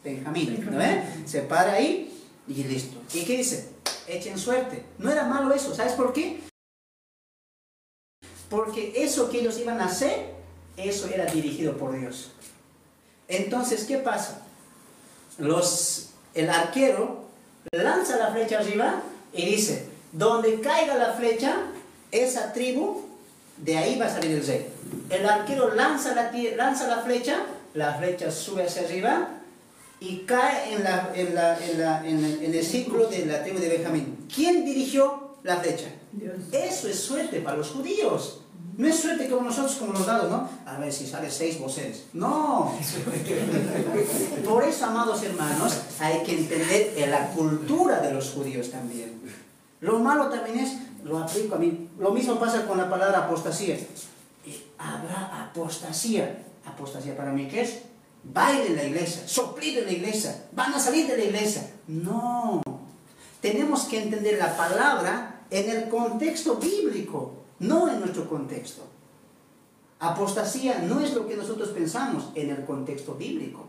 Benjamín, ¿no ve? Se para ahí y listo. ¿Y qué dice? Echen suerte. No era malo eso, ¿sabes por qué? Porque eso que ellos iban a hacer, eso era dirigido por Dios. Entonces, ¿qué pasa? El arquero lanza la flecha arriba y dice, donde caiga la flecha, esa tribu, de ahí va a salir el rey. El arquero lanza la flecha sube hacia arriba y cae en el círculo de la tribu de Benjamín. ¿Quién dirigió la flecha? Dios. Eso es suerte para los judíos. No es suerte como nosotros, como los dados, ¿no? A ver si sale 6 voces. No. Por eso, amados hermanos, hay que entender la cultura de los judíos también. Lo malo también es, lo aplico a mí. Lo mismo pasa con la palabra apostasía. Habrá apostasía. Apostasía para mí, ¿qué es? Baile en la iglesia, soplido en la iglesia, van a salir de la iglesia. No. Tenemos que entender la palabra en el contexto bíblico, no en nuestro contexto. Apostasía no es lo que nosotros pensamos en el contexto bíblico.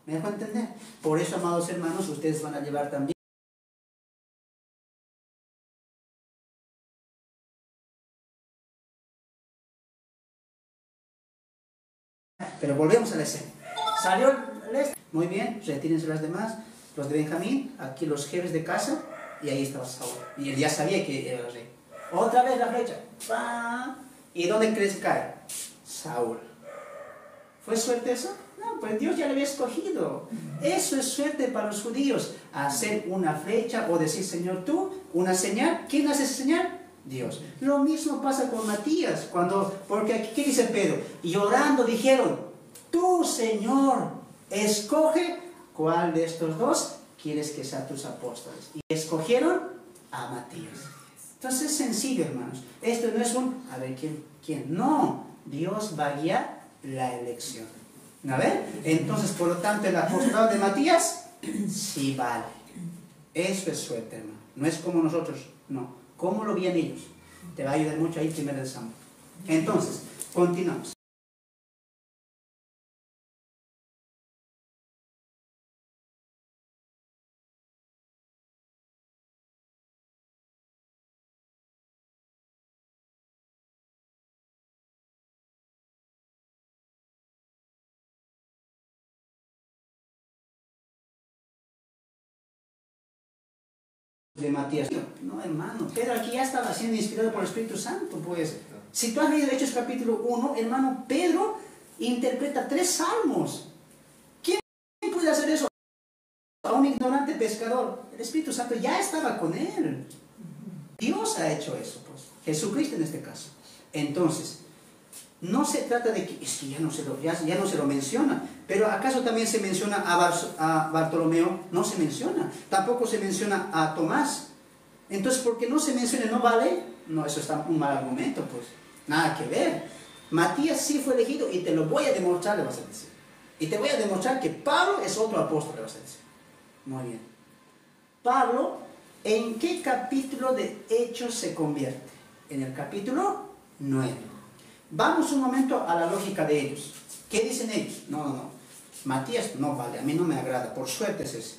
¿Me dejo entender? Por eso, amados hermanos, ustedes van a llevar también. Pero volvemos a la escena. Salió el este. Muy bien, retírense las demás. Los de Benjamín, aquí los jefes de casa, y ahí estaba Saúl. Y él ya sabía que era el rey. Otra vez la flecha. ¡Pam! ¿Y dónde crees que cae? Saúl. ¿Fue suerte eso? No, pues Dios ya le había escogido. Eso es suerte para los judíos. Hacer una flecha o decir, Señor, tú, una señal. ¿Quién hace esa señal? Dios. Lo mismo pasa con Matías. Porque aquí, ¿qué dice Pedro? Y orando dijeron, tú, Señor, escoge cuál de estos dos quieres que sean tus apóstoles. Y escogieron a Matías. Entonces es sencillo, hermanos. Esto no es a ver, ¿quién? No, Dios va a guiar la elección. ¿A ver? Entonces, por lo tanto, el apostolado de Matías, sí vale. Eso es suerte, hermano. No es como nosotros, no. ¿Cómo lo veían ellos? Te va a ayudar mucho ahí primero el Samuel. Entonces, continuamos. De Matías. No, hermano, Pedro aquí ya estaba siendo inspirado por el Espíritu Santo, pues. Si tú has leído Hechos capítulo 1, hermano, Pedro interpreta 3 salmos. ¿Quién puede hacer eso? A un ignorante pescador. El Espíritu Santo ya estaba con él. Dios ha hecho eso, pues. Jesucristo en este caso. Entonces, no se trata de que, es que ya no se lo menciona, pero ¿acaso también se menciona a Bartolomeo? No se menciona. Tampoco se menciona a Tomás. Entonces, ¿por qué no se menciona no vale? No, eso está un mal argumento, pues. Nada que ver. Matías sí fue elegido y te lo voy a demostrar, le vas a decir. Y te voy a demostrar que Pablo es otro apóstol, le vas a decir. Muy bien. Pablo, ¿en qué capítulo de Hechos se convierte? En el capítulo 9. Vamos un momento a la lógica de ellos. ¿Qué dicen ellos? No. Matías no vale, a mí no me agrada. Por suerte es ese.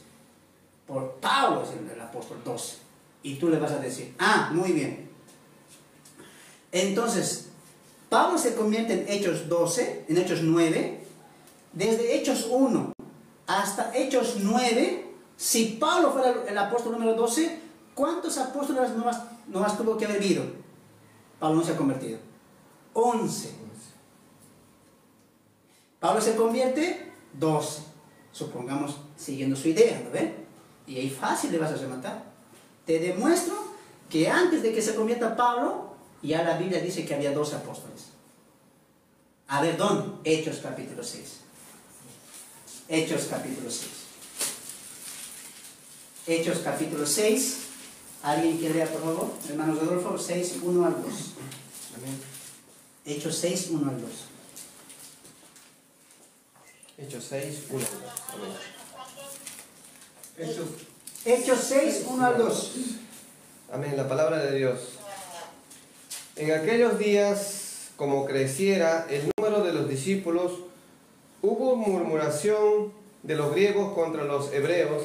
Por Pablo es el apóstol 12. Y tú le vas a decir, muy bien. Entonces, Pablo se convierte en Hechos 12, en Hechos 9. Desde Hechos 1 hasta Hechos 9, si Pablo fuera el apóstol número 12, ¿cuántos apóstoles no más tuvo que haber habido? Pablo no se ha convertido. 11. Pablo se convierte 12. Supongamos, siguiendo su idea, ¿no ven? Y ahí fácil le vas a rematar. Te demuestro que antes de que se convierta Pablo, ya la Biblia dice que había 12 apóstoles. A ver, ¿dónde? Hechos capítulo 6. Hechos capítulo 6. Hechos capítulo 6. ¿Alguien quiere leer, por favor? Hermanos Rodolfo, 6, 1 al 2. Amén. Hechos 6, 1 al 2. Hechos 6, 1 al 2. Amén. Hechos 6, 1 al 2. Amén, la palabra de Dios. En aquellos días, como creciera el número de los discípulos, hubo murmuración de los griegos contra los hebreos,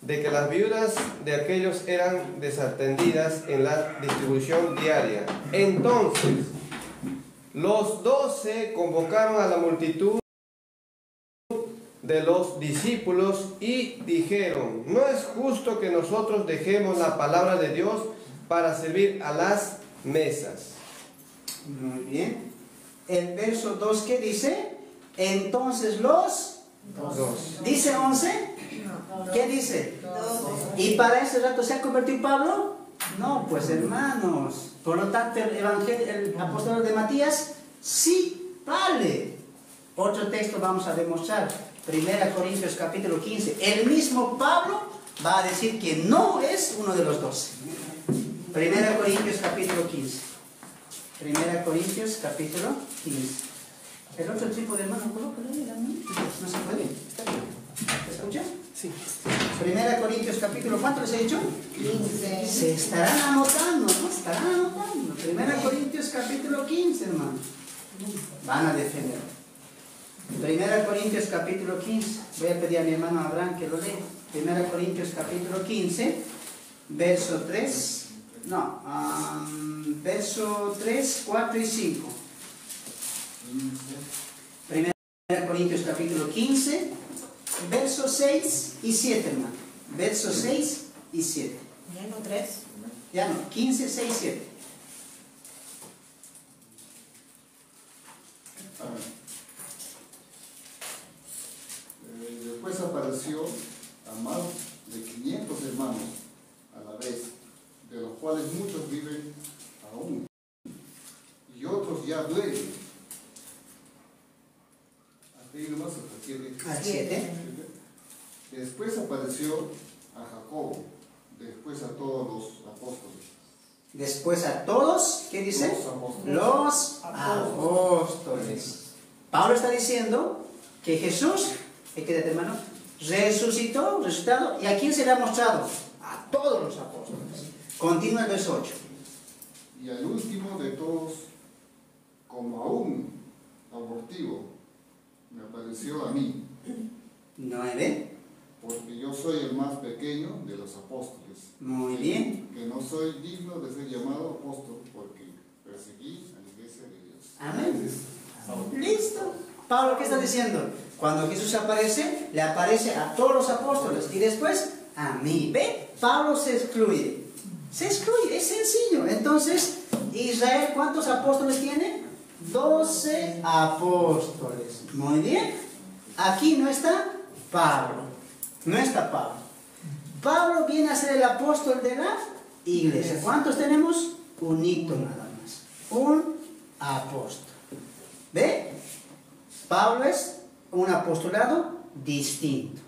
de que las viudas de aquellos eran desatendidas en la distribución diaria. Entonces, los 12 convocaron a la multitud de los discípulos y dijeron: no es justo que nosotros dejemos la palabra de Dios para servir a las mesas. Muy bien. El verso 2, ¿qué dice? Entonces los... Dos. ¿Dice 11? ¿Qué dice? ¿Y para ese rato se ha convertido Pablo? No, pues hermanos. Por lo tanto, el apóstol de Matías sí vale. Otro texto vamos a demostrar. 1 Corintios capítulo 15. El mismo Pablo va a decir que no es uno de los 12. 1 Corintios capítulo 15. 1 Corintios capítulo 15. El otro tipo de hermano, colócalo ahí, no se puede. ¿Se escucha? Sí. 1 Corintios capítulo, ¿cuánto les he dicho? 15. Se estarán anotando, ¿no? Estarán anotando. 1 Corintios capítulo 15, hermano. Van a defender. 1 Corintios capítulo 15. Voy a pedir a mi hermano Abraham que lo lea. 1 Corintios capítulo 15, verso 3. No, verso 3, 4 y 5. 1 Corintios capítulo 15, versos 6 y 7, hermano. Versos 6 y 7. Ya no 3. Ya no, 15, 6, 7. Después apareció a más de 500 hermanos a la vez, de los cuales muchos viven aún, y otros ya duelen. Al 7. Después apareció a Jacobo, después a todos los apóstoles. Después a todos, ¿qué dice? Los apóstoles. Pablo está diciendo que Jesús, quédate, hermano, resucitado, ¿y a quién se le ha mostrado? A todos los apóstoles. Continúa el verso 8. Y al último de todos, como aún abortivo, me apareció a mí, 9. porque yo soy el más pequeño de los apóstoles. Muy bien. Que no soy digno de ser llamado apóstol, porque perseguí a la iglesia de Dios. Amén. Listo. Pablo, ¿qué está diciendo? Cuando Jesús aparece, le aparece a todos los apóstoles y después a mí. ¿Ve? Pablo se excluye. Se excluye, es sencillo. Entonces, Israel, ¿cuántos apóstoles tiene? 12 apóstoles. Muy bien. Aquí no está Pablo. No está Pablo. Pablo viene a ser el apóstol de la iglesia. ¿Cuántos tenemos? Unito nada más. Un apóstol. ¿Ve? Pablo es un apostolado distinto.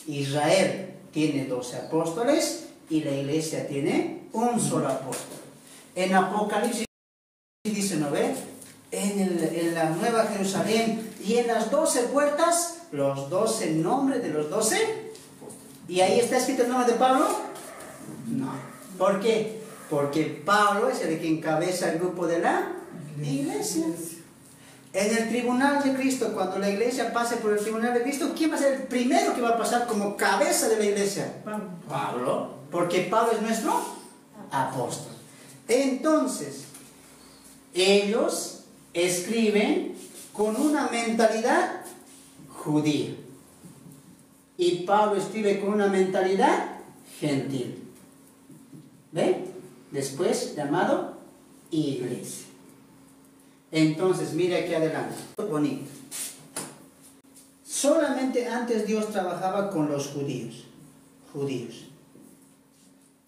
Israel tiene 12 apóstoles y la iglesia tiene un solo apóstol. En Apocalipsis dice, ¿no ve? En la Nueva Jerusalén y en las 12 puertas, los 12 nombres de los 12. ¿Y ahí está escrito el nombre de Pablo? No. ¿Por qué? Porque Pablo es el que encabeza el grupo de la iglesia. En el tribunal de Cristo, cuando la iglesia pase por el tribunal de Cristo, ¿quién va a ser el primero que va a pasar como cabeza de la iglesia? Pablo. Porque Pablo es nuestro apóstol. Entonces, ellos escriben con una mentalidad judía. Y Pablo escribe con una mentalidad gentil. ¿Ve? Después llamado iglesia. Entonces, mire aquí adelante. Bonito. Solamente antes Dios trabajaba con los judíos.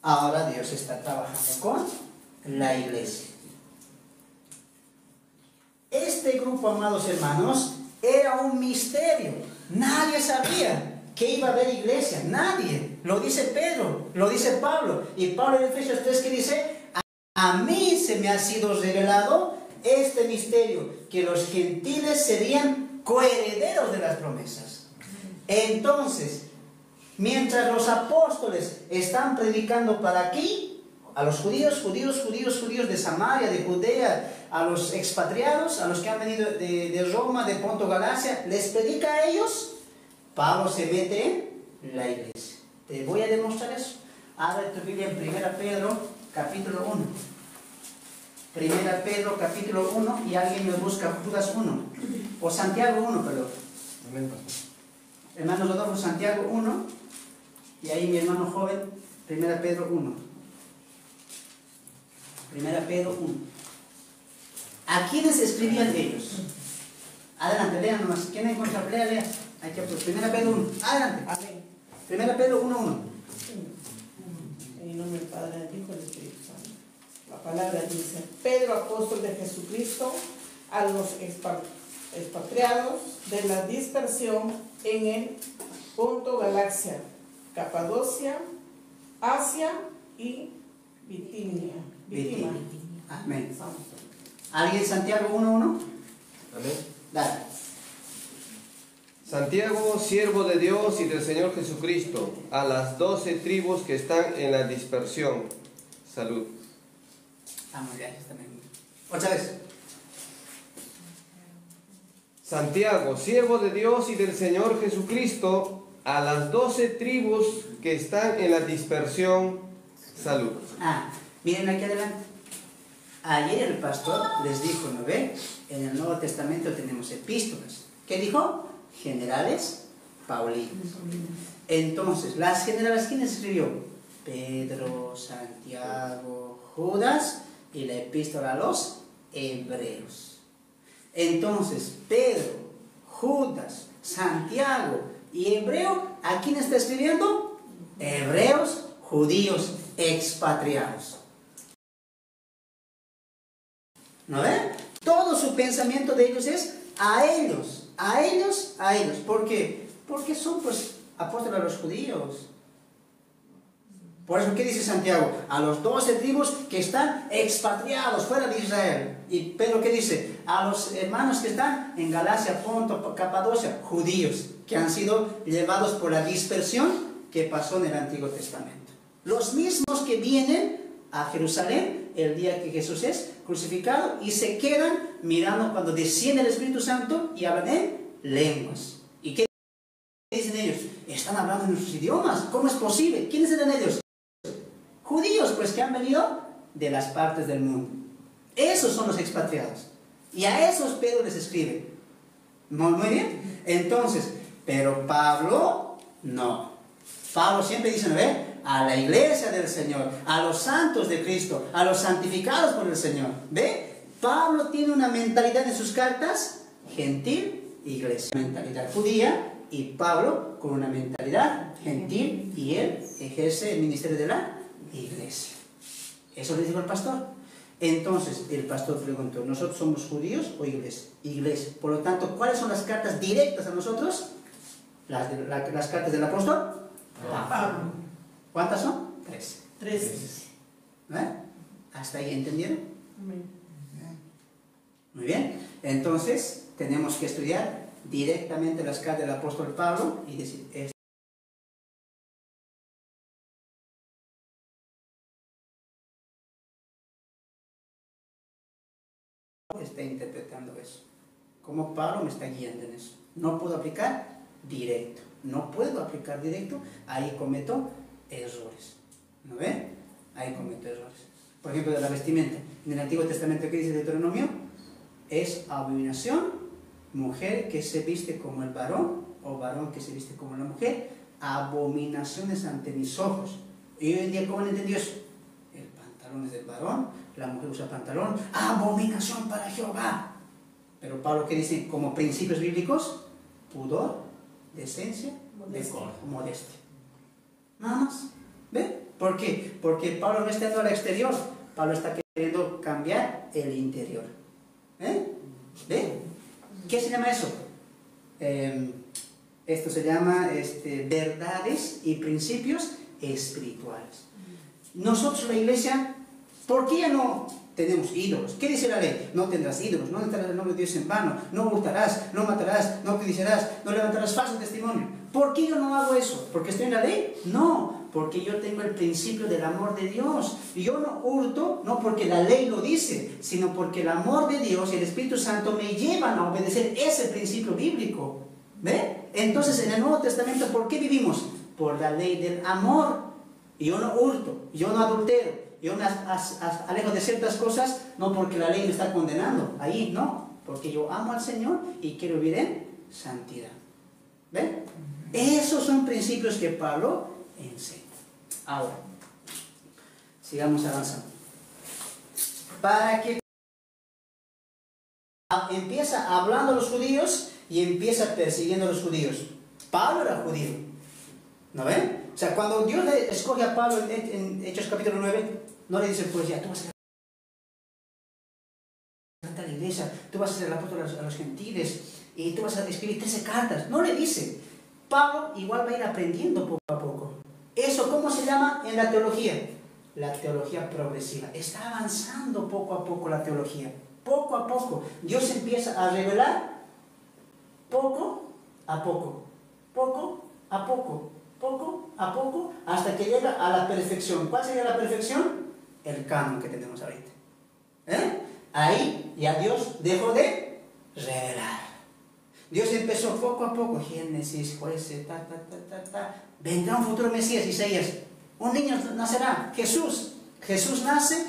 Ahora Dios está trabajando con la iglesia. Este grupo, amados hermanos, era un misterio. Nadie sabía que iba a haber iglesia. Nadie. Lo dice Pedro, lo dice Pablo. Y Pablo en Efesios 3 que dice, a mí se me ha sido revelado este misterio, que los gentiles serían coherederos de las promesas. Entonces, mientras los apóstoles están predicando para aquí, a los judíos de Samaria, de Judea, a los expatriados, a los que han venido de Roma, de Ponto, Galacia, les predica a ellos. Pablo se mete en la iglesia. Te voy a demostrar eso. Abre tu Biblia en 1 Pedro, capítulo 1. 1 Pedro, capítulo 1, y alguien me busca Judas 1. O Santiago 1, perdón. Amén, pastor. Hermanos Rodolfo, Santiago 1. Y ahí mi hermano joven, 1 Pedro 1. 1 Pedro 1. ¿A quiénes escribían ellos? Adelante, lean nomás. ¿Quién encuentra? Lea. Hay que, pues, 1 Pedro 1. Adelante. Amén. 1 Pedro 1:1. En el nombre del Padre, del Hijo y del Espíritu Santo. La palabra dice: Pedro, apóstol de Jesucristo, a los expatriados de la dispersión en el Ponto, Galacia, Capadocia, Asia y Bitinia. Amén. ¿Alguien Santiago 1:1? Amén. Dale. Santiago, siervo de Dios y del Señor Jesucristo, a las 12 tribus que están en la dispersión. Salud. Vamos ya, está bien. Otra vez. Santiago, siervo de Dios y del Señor Jesucristo, a las 12 tribus que están en la dispersión. Salud. Miren aquí adelante. Ayer el pastor les dijo, ¿no ve? En el Nuevo Testamento tenemos epístolas. ¿Qué dijo? Generales paulinos. Entonces, las generales, ¿quién escribió? Pedro, Santiago, Judas y la epístola a los hebreos. Entonces, Pedro, Judas, Santiago y hebreo, ¿a quién está escribiendo? Hebreos, judíos, expatriados. ¿No ven? Todo su pensamiento de ellos es a ellos, a ellos, a ellos. ¿Por qué? Porque son pues apóstoles a los judíos. Por eso, ¿qué dice Santiago? A los 12 tribus que están expatriados fuera de Israel. Y Pedro, ¿qué dice? A los hermanos que están en Galacia, Ponto, Capadocia, judíos, que han sido llevados por la dispersión que pasó en el Antiguo Testamento. Los mismos que vienen a Jerusalén el día que Jesús es crucificado y se quedan mirando cuando desciende el Espíritu Santo y hablan en lenguas. ¿Y qué dicen ellos? Están hablando en nuestros idiomas. ¿Cómo es posible? ¿Quiénes eran ellos? Judíos, pues, que han venido de las partes del mundo. Esos son los expatriados. Y a esos Pedro les escribe. Muy bien. Entonces, pero Pablo, no. Pablo siempre dice, ¿no ve? A la iglesia del Señor, a los santos de Cristo, a los santificados por el Señor. ¿Ve? Pablo tiene una mentalidad en sus cartas, gentil, iglesia. Mentalidad judía, y Pablo con una mentalidad gentil, y él ejerce el ministerio de la iglesia. Eso le dijo el pastor. Entonces el pastor preguntó, ¿nosotros somos judíos o iglesia? Iglesia. Por lo tanto, ¿cuáles son las cartas directas a nosotros? Las cartas del apóstol Pablo. ¿Cuántas son? 3. ¿Hasta ahí entendieron? Amén. Muy bien. Entonces tenemos que estudiar directamente las cartas del apóstol Pablo y decir, está interpretando eso. ¿Cómo Pablo me está guiando en eso? No puedo aplicar directo. No puedo aplicar directo. Ahí cometo errores. ¿No ven? Ahí cometo errores. Por ejemplo, de la vestimenta. En el Antiguo Testamento, ¿qué dice Deuteronomio? Es abominación mujer que se viste como el varón o varón que se viste como la mujer. Abominaciones ante mis ojos. Y hoy en día, ¿cómo han entendido eso? El pantalón es del varón, la mujer usa pantalón. Abominación para Jehová. Pero Pablo, ¿qué dice? Como principios bíblicos: pudor, decencia, decoro, modestia. Nada más. ¿Ve? ¿Por qué? Porque Pablo no está yendo al exterior. Pablo está queriendo cambiar el interior. ¿Ve? ¿Qué se llama eso? Esto se llama verdades y principios espirituales. Nosotros, la iglesia, ¿por qué ya no tenemos ídolos? ¿Qué dice la ley? No tendrás ídolos, no entrarás el nombre de Dios en vano, no hurtarás, no matarás, no codiciarás, no levantarás falso testimonio. ¿Por qué yo no hago eso? ¿Porque estoy en la ley? No, porque yo tengo el principio del amor de Dios. Y yo no hurto, no porque la ley lo dice, sino porque el amor de Dios y el Espíritu Santo me llevan a obedecer ese principio bíblico. ¿Ve? Entonces, en el Nuevo Testamento, ¿por qué vivimos? Por la ley del amor. Yo no hurto, yo no adultero, yo me alejo de ciertas cosas, no porque la ley me está condenando, ahí no, porque yo amo al Señor y quiero vivir en santidad. ¿Ven? Esos son principios que Pablo enseña. Ahora, sigamos avanzando. Para que empieza hablando a los judíos y empieza persiguiendo a los judíos. Pablo era judío, ¿no ven? O sea, cuando Dios le escoge a Pablo en Hechos capítulo 9, no le dice, pues ya, tú vas a la iglesia, tú vas a ser el apóstol a los gentiles y tú vas a escribir 13 cartas. No le dice. Pablo igual va a ir aprendiendo poco a poco. ¿Eso cómo se llama en la teología? La teología progresiva. Está avanzando poco a poco la teología. Poco a poco. Dios empieza a revelar poco a poco. Poco a poco. Poco a poco. Hasta que llega a la perfección. ¿Cuál sería la perfección? El canon que tenemos ahorita. Ahí ya Dios dejó de revelar. Dios empezó poco a poco. Génesis, Jueces, vendrá un futuro Mesías, Isaías. Un niño nacerá, Jesús. Jesús nace,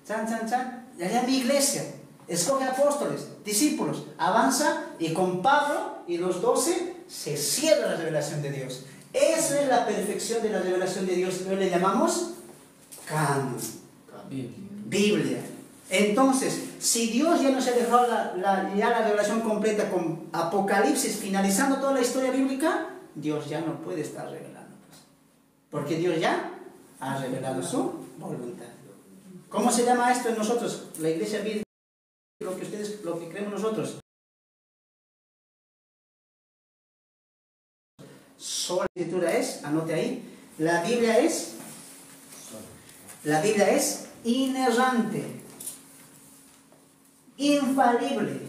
allá mi iglesia. Escoge apóstoles, discípulos. Avanza y con Pablo y los 12 se cierra la revelación de Dios. Esa es la perfección de la revelación de Dios. Hoy le llamamos canon. Biblia. Entonces, si Dios ya nos ha dejado la revelación completa con Apocalipsis, finalizando toda la historia bíblica, Dios ya no puede estar revelando. Porque Dios ya ha revelado su voluntad. ¿Cómo se llama esto en nosotros? La iglesia bíblica, lo que creemos nosotros. Sola escritura es, anote ahí, la Biblia es inerrante, infalible,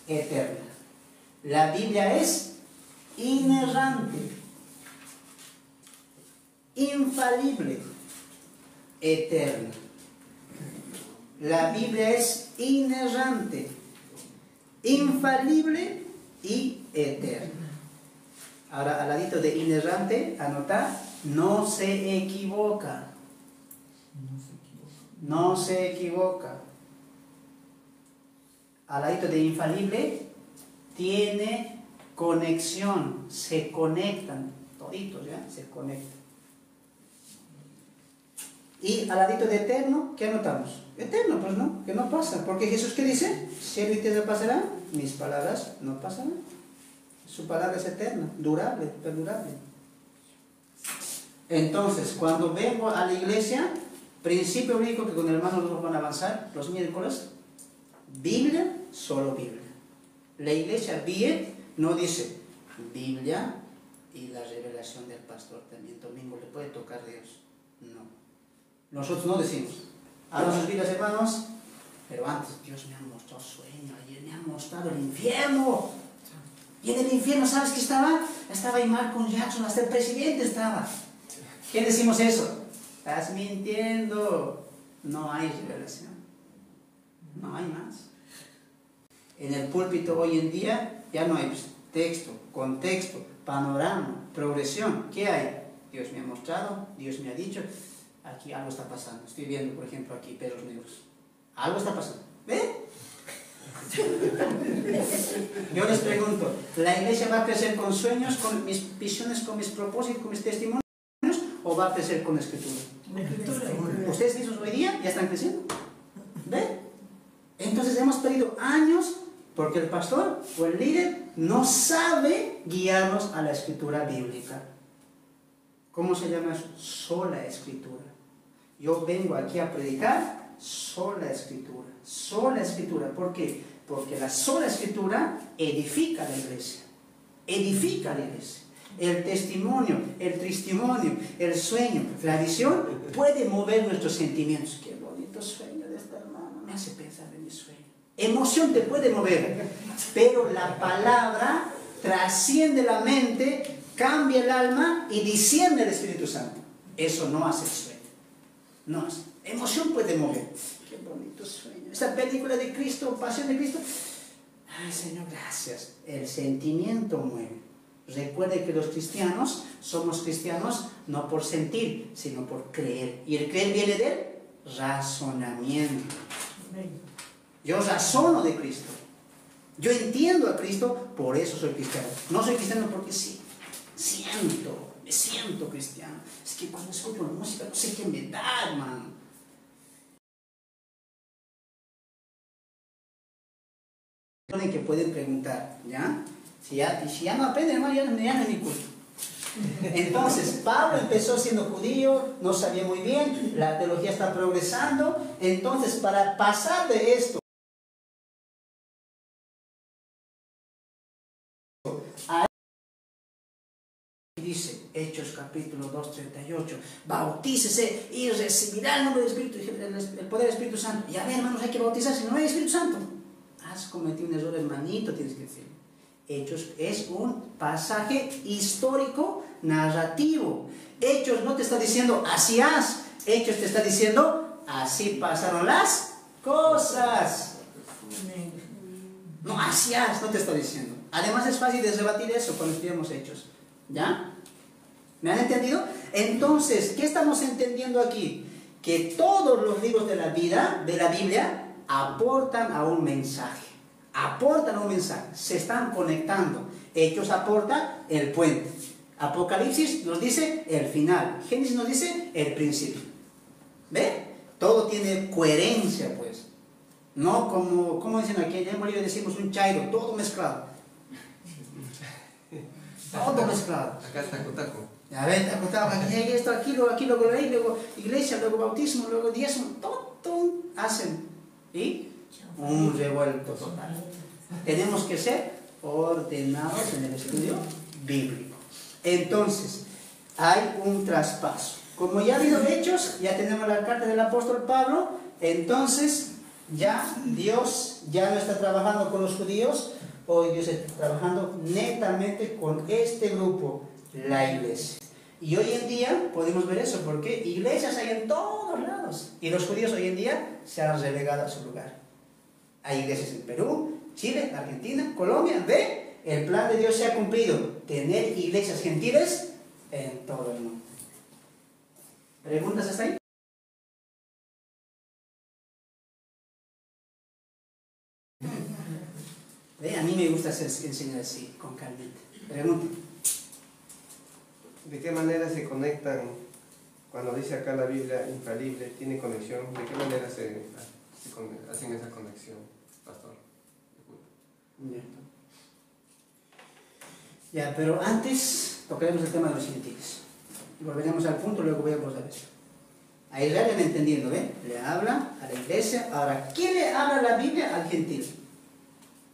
eterna. La Biblia es inerrante, infalible, eterna. La Biblia es inerrante, infalible y eterna. Ahora, al ladito de inerrante, anota, no se equivoca. No se equivoca. Al ladito de infalible, tiene conexión, se conectan, toditos, ¿ya? Se conectan. Y al ladito de eterno, ¿qué anotamos? Eterno, pues no, que no pasa. Porque Jesús, ¿qué dice? Cielo y tierra pasarán, mis palabras no pasarán. Su palabra es eterna, durable, perdurable. Entonces, cuando vengo a la iglesia, principio único que con el hermano nos van a avanzar los miércoles, Biblia, solo Biblia. La iglesia bien no dice Biblia y la revelación del pastor también. Domingo le puede tocar Dios. No. Nosotros no decimos. Abran sus Biblias, hermanos. Pero antes, Dios me ha mostrado sueño. Ayer me ha mostrado el infierno. Y en el infierno, ¿sabes qué estaba? Estaba ahí Malcolm Jackson, hasta el presidente estaba. ¿Qué decimos eso? Estás mintiendo. No hay revelación. No hay más. En el púlpito hoy en día ya no hay texto, contexto, panorama, progresión. ¿Qué hay? Dios me ha mostrado, Dios me ha dicho. Aquí algo está pasando. Estoy viendo, por ejemplo, aquí perros negros. Algo está pasando. ¿Ve? Yo les pregunto, ¿la iglesia va a crecer con sueños, con mis visiones, con mis propósitos, con mis testimonios? ¿O va a crecer con la escritura? Ustedes mismos hoy día ya están creciendo. ¿Ve? Entonces hemos perdido años porque el pastor o el líder no sabe guiarnos a la escritura bíblica. ¿Cómo se llama eso? Sola escritura. Yo vengo aquí a predicar sola escritura. Sola escritura. ¿Por qué? Porque la sola escritura edifica la iglesia. Edifica la iglesia. El testimonio, el sueño, la visión puede mover nuestros sentimientos. Qué bonito sueño de esta hermana, me hace pensar en mi sueño. Emoción te puede mover, pero la palabra trasciende la mente, cambia el alma y discierne el Espíritu Santo. Eso no hace el sueño. No hace. Emoción puede mover. Qué bonito sueño. Esta película de Cristo, Pasión de Cristo. Ay, Señor, gracias. El sentimiento mueve. Recuerde que los cristianos somos cristianos no por sentir, sino por creer. Y el creer viene del razonamiento. Yo razono de Cristo. Yo entiendo a Cristo, por eso soy cristiano. No soy cristiano porque sí, me siento cristiano. Es que cuando escucho la música no sé qué me da, hermano. Que pueden preguntar, ¿ya? Si ya no aprenden, hermano, ya no es mi culto. Entonces, Pablo empezó siendo judío, no sabía muy bien, la teología está progresando. Entonces, para pasar de esto a dice Hechos capítulo 2, 38, bautícese y recibirá el nombre del Espíritu, el poder del Espíritu Santo. Ya ven, hermanos, hay que bautizarse, no hay Espíritu Santo. Has cometido un error, hermanito, tienes que decir. Hechos es un pasaje histórico, narrativo. Hechos no te está diciendo así haz. Hechos te está diciendo así pasaron las cosas. No, así haz, no te está diciendo. Además es fácil de rebatir eso cuando estudiamos Hechos. ¿Ya? ¿Me han entendido? Entonces, ¿qué estamos entendiendo aquí? Que todos los libros de la Biblia, aportan a un mensaje. Aportan a un mensaje. Se están conectando. Hechos aporta el puente. Apocalipsis nos dice el final. Génesis nos dice el principio. ¿Ve? Todo tiene coherencia, pues. No como dicen aquí, en Bolivia decimos un chairo, todo mezclado. Todo mezclado. Acá está taco. A ver, aquí hay esto, aquí, luego ley, luego iglesia, luego bautismo, luego diezmo, todo hacen. Y un revuelto total. Tenemos que ser ordenados en el estudio bíblico. Entonces, hay un traspaso. Como ya ha habido hechos, ya tenemos la carta del apóstol Pablo, entonces ya Dios ya no está trabajando con los judíos, hoy Dios está trabajando netamente con este grupo, la iglesia. Y hoy en día podemos ver eso, porque iglesias hay en todos lados. Y los judíos hoy en día se han relegado a su lugar. Hay iglesias en Perú, Chile, Argentina, Colombia. ¿Ve? El plan de Dios se ha cumplido. Tener iglesias gentiles en todo el mundo. ¿Preguntas hasta ahí? ¿Ve? A mí me gusta enseñar así, con calma. Pregunten. ¿De qué manera se conectan cuando dice acá la Biblia infalible, tiene conexión? ¿De qué manera hacen esa conexión, pastor? Ya, pero antes tocaremos el tema de los gentiles. Volveremos al punto, luego voy a abordar eso. A Israel me entendiendo, ¿ve? Le habla a la iglesia. Ahora, ¿quién le habla a la Biblia? Al gentil.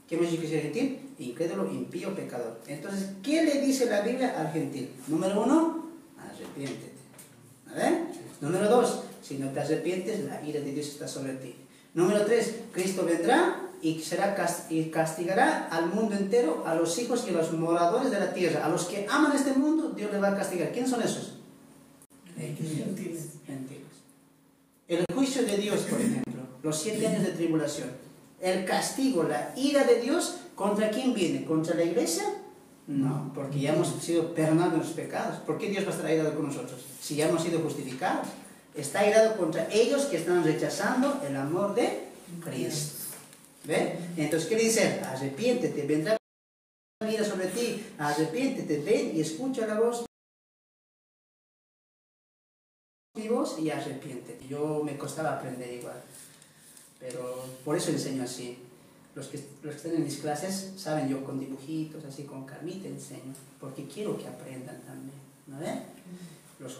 ¿Qué me dice que es el gentil? Incrédulo, impío, pecador. Entonces, ¿qué le dice la Biblia al gentil? Número 1, arrepiéntete. ¿A ver? Número 2, si no te arrepientes, la ira de Dios está sobre ti. Número 3, Cristo vendrá y castigará al mundo entero, a los hijos y a los moradores de la tierra. A los que aman este mundo, Dios les va a castigar. ¿Quiénes son esos? Gentiles. El juicio de Dios, por ejemplo, los 7 años de tribulación. El castigo, la ira de Dios, ¿contra quién viene? ¿Contra la iglesia? No, porque ya hemos sido perdonados de los pecados. ¿Por qué Dios va a estar airado con nosotros? Si ya hemos sido justificados. Está airado contra ellos que están rechazando el amor de Cristo. ¿Ve? Entonces, ¿qué le dice? Arrepiéntete, vendrá la ira sobre ti. Arrepiéntete, ven y escucha la voz. Mi voz y arrepiéntete. Yo me costaba aprender igual. Pero por eso enseño así. Los que están en mis clases saben, yo con dibujitos, así con calmita enseño, porque quiero que aprendan también, ¿no ven?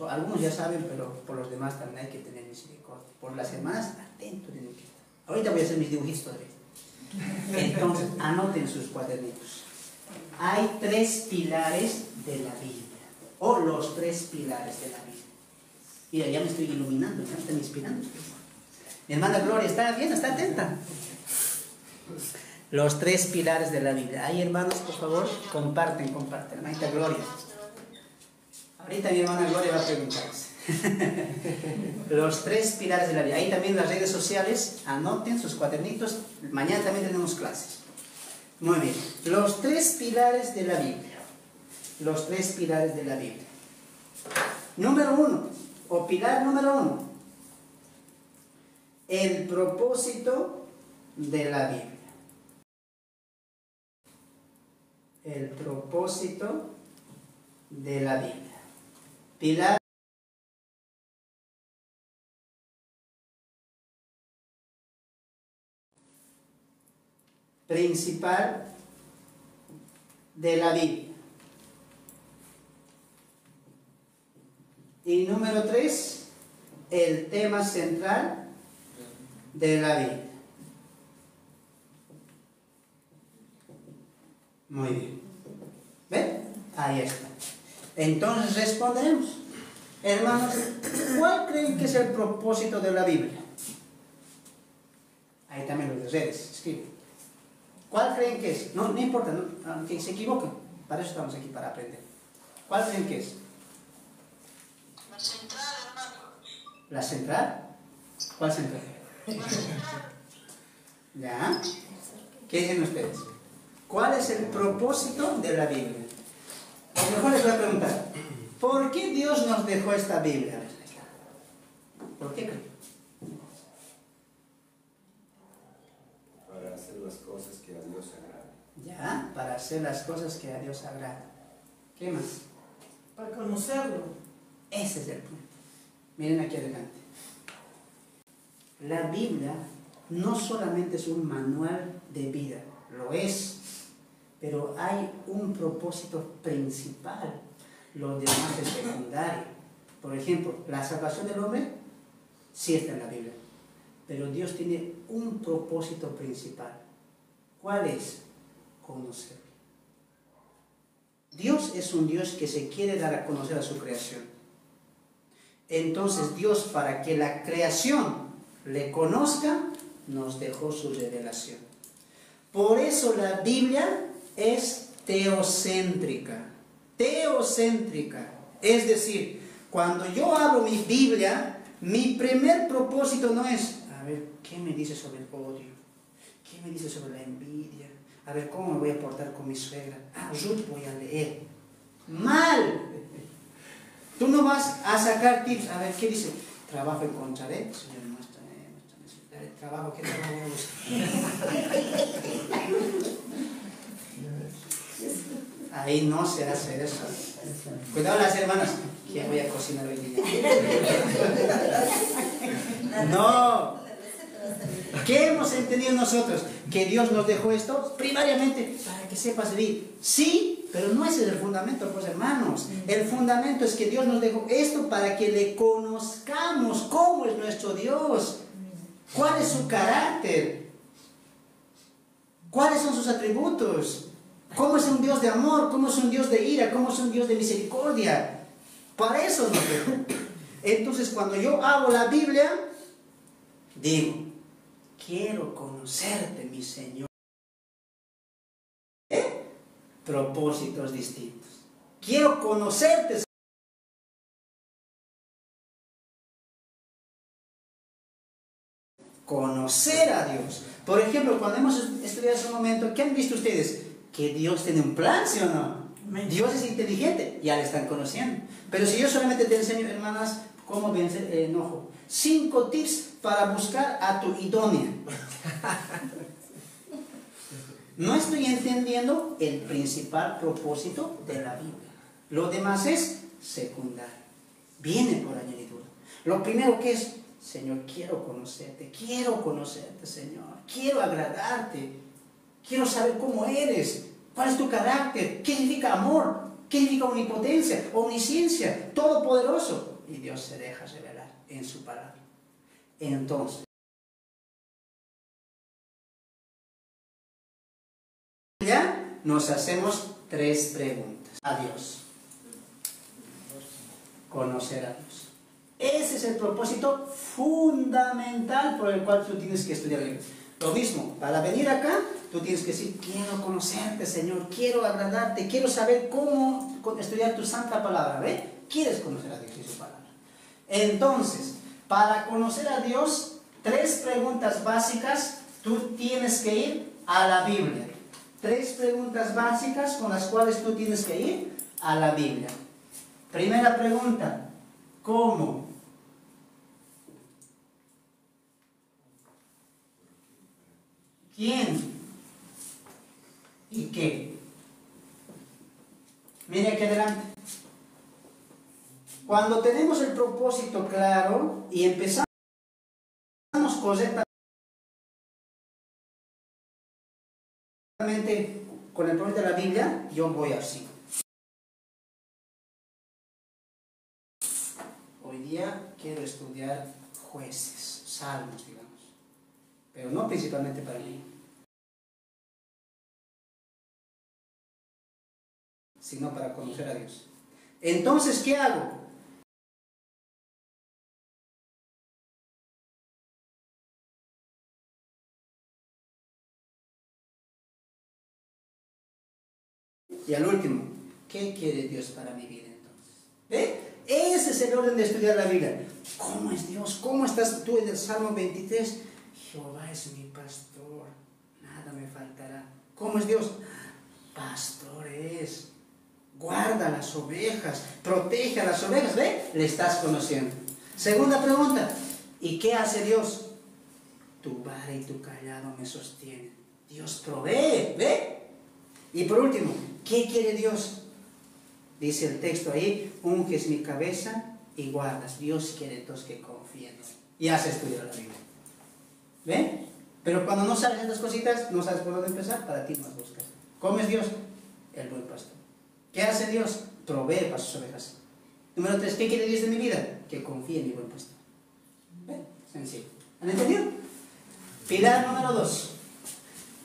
Algunos ya saben, pero por los demás también hay que tener misericordia. Por las hermanas, atentos tienen que estar. Ahorita voy a hacer mis dibujitos todavía. Entonces, anoten sus cuadernitos. Hay 3 pilares de la Biblia, o los 3 pilares de la Biblia. Mira, ya me estoy iluminando, ya me están inspirando. Mi hermana Gloria, ¿está bien? ¿Está atenta? Los 3 pilares de la Biblia. Ahí, hermanos, por favor, comparten. Hermanita Gloria. Ahorita mi hermana Gloria va a preguntarse. Los 3 pilares de la Biblia. Ahí también las redes sociales, anoten sus cuadernitos. Mañana también tenemos clases. Muy bien. Los 3 pilares de la Biblia. los tres pilares de la Biblia. Número uno, o pilar número uno, el propósito de la Biblia. El propósito de la Biblia. Pilar principal de la Biblia. Y número 3, el tema central de la Biblia. Muy bien. ¿Ven? Ahí está. Entonces respondemos. Hermanos, ¿cuál creen que es el propósito de la Biblia? Ahí también los de ustedes escriben. ¿Cuál creen que es? No importa, no, aunque se equivoquen. Para eso estamos aquí, para aprender. ¿Cuál creen que es? La central, hermano. ¿La central? ¿Cuál central? La central. ¿Ya? ¿Qué dicen ustedes? ¿Cuál es el propósito de la Biblia? A lo mejor les voy a preguntar, ¿por qué Dios nos dejó esta Biblia? ¿Por qué creen? Para hacer las cosas que a Dios agrada. Ya, para hacer las cosas que a Dios agrada. ¿Qué más? Para conocerlo. Ese es el punto. Miren aquí adelante. La Biblia no solamente es un manual de vida, lo es, pero hay un propósito principal. Lo demás es secundario. Por ejemplo, la salvación del hombre sí está en la Biblia, pero Dios tiene un propósito principal. ¿Cuál es? Conocerlo. Dios es un Dios que se quiere dar a conocer a su creación. Entonces Dios, para que la creación le conozca, nos dejó su revelación. Por eso la Biblia es teocéntrica. Teocéntrica. Es decir, cuando yo abro mi Biblia, mi primer propósito no es, a ver, ¿qué me dice sobre el odio? ¿Qué me dice sobre la envidia? A ver, ¿cómo me voy a portar con mi suegra? Ah, Ruth voy a leer. ¡Mal! Tú no vas a sacar tips. A ver, ¿qué dice? Trabajo encontraré. Señor, muéstrame. Trabajo, ¿qué trabajo voy a buscar? Ahí no se hace eso. Cuidado las hermanas. ¿Qué voy a cocinar hoy día? No. ¿Qué hemos entendido nosotros? Que Dios nos dejó esto primariamente para que sepas vivir. Sí, pero no ese es el fundamento, pues hermanos. El fundamento es que Dios nos dejó esto para que le conozcamos cómo es nuestro Dios. ¿Cuál es su carácter? ¿Cuáles son sus atributos? ¿Cómo es un Dios de amor? ¿Cómo es un Dios de ira? ¿Cómo es un Dios de misericordia? Para eso nos dejó. Entonces, cuando yo hago la Biblia, digo, quiero conocerte, mi Señor. Propósitos distintos. Quiero conocerte. Conocer a Dios. Por ejemplo, cuando hemos estudiado hace un momento, ¿qué han visto ustedes? Que Dios tiene un plan, ¿sí o no? Dios es inteligente, ya le están conociendo. Pero si yo solamente te enseño, hermanas, cómo vencer el enojo. 5 tips para buscar a tu idónea. No estoy entendiendo el principal propósito de la Biblia. Lo demás es secundario. Viene por añadidura. Lo primero que es, Señor, quiero conocerte, Señor. Quiero agradarte. Quiero saber cómo eres. ¿Cuál es tu carácter? ¿Qué significa amor? ¿Qué significa omnipotencia, omnisciencia, todopoderoso? Y Dios se deja revelar en su palabra. Entonces, ya nos hacemos 3 preguntas. A Dios. Conocer a Dios. Ese es el propósito fundamental por el cual tú tienes que estudiar la Biblia. Lo mismo, para venir acá, tú tienes que decir, quiero conocerte, Señor, quiero agradarte, quiero saber cómo estudiar tu santa palabra, ¿ve? Quieres conocer a Dios y su palabra. Entonces, para conocer a Dios, 3 preguntas básicas, tú tienes que ir a la Biblia. 3 preguntas básicas con las cuales tú tienes que ir a la Biblia. Primera pregunta, ¿cómo? ¿Quién? ¿Y qué? Mire aquí adelante. Cuando tenemos el propósito claro y empezamos correctamente con el propósito de la Biblia, yo voy así. Hoy día quiero estudiar Jueces, Salmos, digamos, pero no principalmente para mí, sino para conocer a Dios. Entonces, ¿qué hago? Y al último, ¿qué quiere Dios para mi vida entonces? ¿Ve? Ese es el orden de estudiar la Biblia. ¿Cómo es Dios? ¿Cómo estás tú en el Salmo 23? Jehová es mi pastor, nada me faltará. ¿Cómo es Dios? Pastor es. Guarda las ovejas, protege a las ovejas, ¿ve? Le estás conociendo. Segunda pregunta, ¿y qué hace Dios? Tu vara y tu callado me sostienen. Dios provee, ¿ve? Y por último, ¿qué quiere Dios? Dice el texto ahí, unges mi cabeza y guardas. Dios quiere entonces que confíen. Y has estudiado la Biblia. ¿Ven? Pero cuando no sabes estas cositas, no sabes por dónde empezar, para ti más buscas. ¿Cómo es Dios? El buen pastor. ¿Qué hace Dios? Provee para sus ovejas. Número 3, ¿qué quiere Dios de mi vida? Que confíe en mi buen pastor. ¿Ven? Sencillo. ¿Han entendido? Pilar número 2.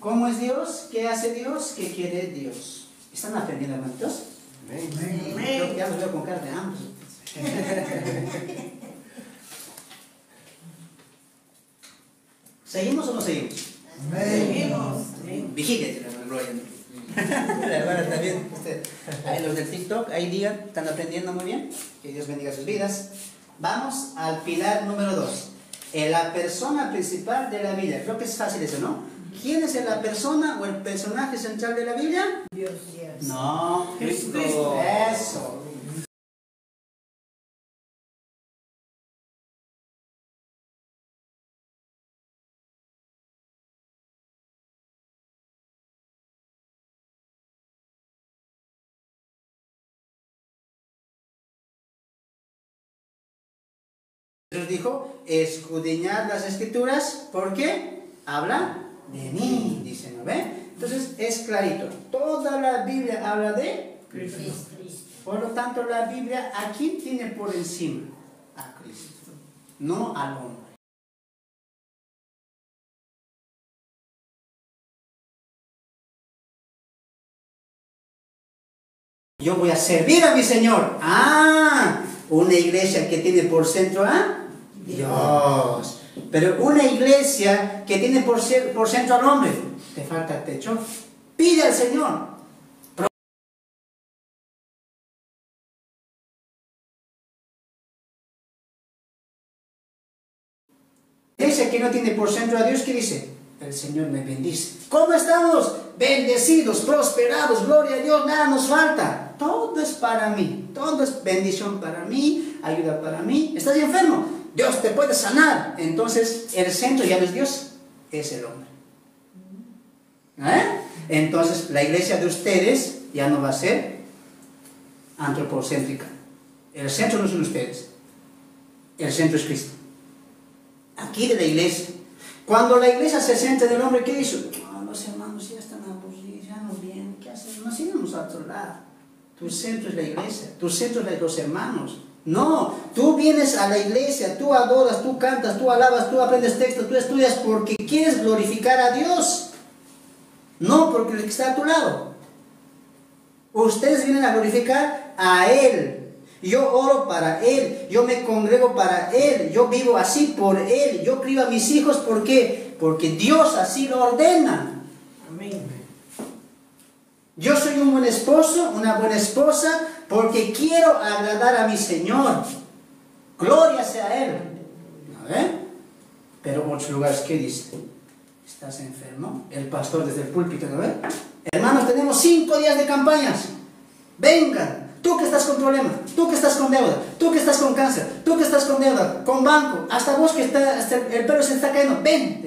¿Cómo es Dios? ¿Qué hace Dios? ¿Qué quiere Dios? ¿Están aprendiendo, hermanitos? Amén. Yo ya los veo con cara de hambre. ¿Seguimos o no seguimos? Seguimos. Vigilia, hermano Gloria. La hermana también, usted. Ahí los del TikTok, ahí digan, están aprendiendo muy bien. Que Dios bendiga sus vidas. Vamos al pilar número 2. La persona principal de la Biblia. Creo que es fácil eso, ¿no? ¿Quién es la persona o el personaje central de la Biblia? Dios. No, Jesucristo. Eso. Jesús dijo, escudriñad las escrituras, porque habla de mí, dice, ¿no ve? Entonces es clarito, toda la Biblia habla de Cristo. Por lo tanto, la Biblia, ¿a quién tiene por encima? A Cristo, no al hombre. Yo voy a servir a mi Señor. Ah, una iglesia que tiene por centro a Dios. Pero una iglesia que tiene por centro al hombre, te falta techo. Pide al Señor. Iglesia que no tiene por centro a Dios, ¿qué dice? El Señor me bendice. ¿Cómo estamos? Bendecidos, prosperados, gloria a Dios, nada nos falta. Todo es para mí, todo es bendición para mí, ayuda para mí. ¿Estás enfermo? Dios te puede sanar. Entonces el centro ya no es Dios, es el hombre. Entonces la iglesia de ustedes ya no va a ser antropocéntrica. El centro no son ustedes, el centro es Cristo. Aquí de la iglesia. Cuando la iglesia se centra en el hombre, ¿qué hizo? Los hermanos ya están aburridos, ya no vienen, ¿qué hacen? No sigamos a otro lado. Tu centro es la iglesia, tu centro es los hermanos. No, tú vienes a la iglesia, tú adoras, tú cantas, tú alabas, tú aprendes texto, tú estudias porque quieres glorificar a Dios. No porque el que está a tu lado. Ustedes vienen a glorificar a Él. Yo oro para Él, yo me congrego para Él, yo vivo así por Él, yo crío a mis hijos, ¿por qué? Porque Dios así lo ordena. Amén. Yo soy un buen esposo, una buena esposa, porque quiero agradar a mi Señor. Gloria sea a Él. Pero en otros lugares, ¿qué dice? ¿Estás enfermo? El pastor desde el púlpito, ¿no ve? Hermanos, tenemos 5 días de campañas. Vengan. Tú que estás con problemas, tú que estás con deuda, tú que estás con cáncer, tú que estás con deuda, con banco, hasta vos que hasta el pelo se está cayendo, ven.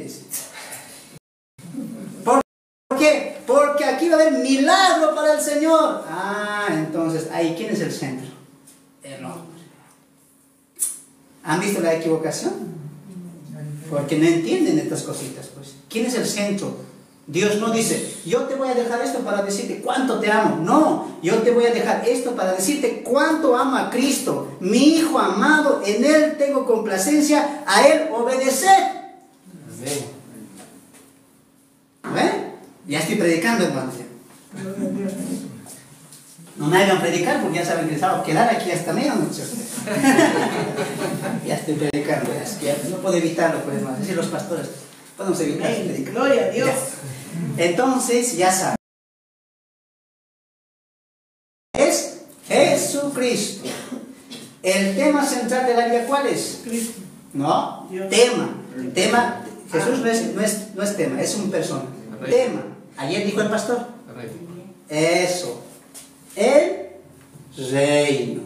¿Por qué? Porque aquí va a haber milagro para el Señor. Ah, entonces, ahí, ¿quién es el centro? El hombre. ¿Han visto la equivocación? Porque no entienden estas cositas, pues. ¿Quién es el centro? Dios no dice, yo te voy a dejar esto para decirte cuánto te amo. No, yo te voy a dejar esto para decirte cuánto amo a Cristo, mi Hijo amado, en Él tengo complacencia, a Él obedecer. ¿Ven? Ya estoy predicando, hermanos. No me hagan predicar porque ya saben que les hago quedar aquí hasta medianoche. Ya estoy predicando, es que no puedo evitarlo, pues, hermanos. Es decir, los pastores, podemos evitar predicar. Gloria a Dios. Entonces, ya saben. Es Jesucristo. El tema central de la Biblia, ¿cuál es? Cristo. No, Dios. tema. Jesús no es tema, es un persona. Tema. Ayer dijo el pastor. Eso. El reino.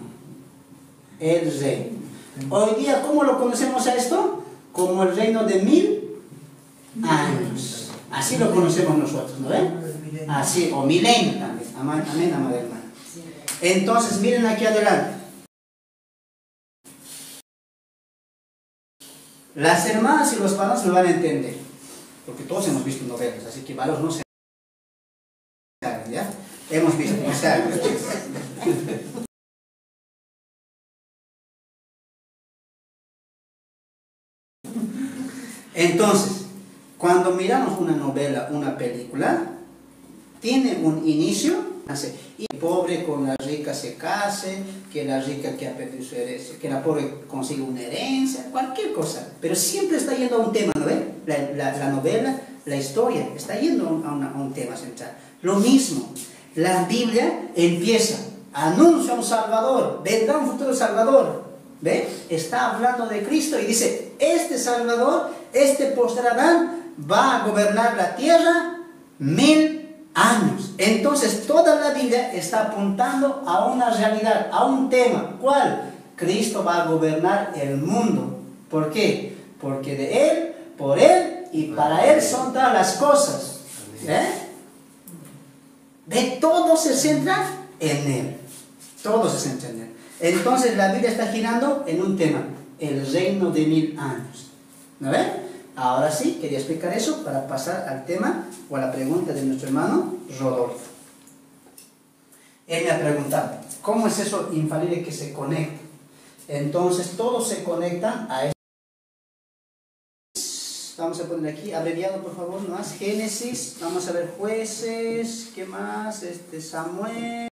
El reino. Hoy día, ¿cómo lo conocemos a esto? Como el reino de 1000 años. Así lo conocemos nosotros, ¿no ven? Así, o milenio también. Amén, amada hermana. Entonces, miren aquí adelante. Las hermanas y los varones lo van a entender. Porque todos hemos visto novelas, así que varones no se hagan, ¿ya? Hemos visto, no se hagan. Entonces, cuando miramos una novela, una película, tiene un inicio, y el pobre con la rica se case, que la rica que ha perdido su herencia, que la pobre consiga una herencia, cualquier cosa. Pero siempre está yendo a un tema, ¿no ven? La novela, la historia, está yendo a un tema central. Lo mismo, la Biblia empieza, anuncia un Salvador, vendrá un futuro Salvador. ¿Ve? Está hablando de Cristo y dice, este Salvador, este postradán, va a gobernar la tierra 1000 años. Entonces toda la Biblia está apuntando a una realidad, a un tema. ¿Cuál? Cristo va a gobernar el mundo. ¿Por qué? Porque de Él, por Él y para Él son todas las cosas. ¿Ve? Todo se centra en Él. Todo se centra en Él. Entonces la Biblia está girando en un tema, el reino de 1000 años. ¿No ven? Ahora sí, quería explicar eso para pasar al tema o a la pregunta de nuestro hermano Rodolfo. Él me ha preguntado, ¿cómo es eso infalible que se conecta? Entonces todos se conectan a eso. Vamos a poner aquí, abreviado por favor, más Génesis, vamos a ver Jueces, ¿qué más? Samuel.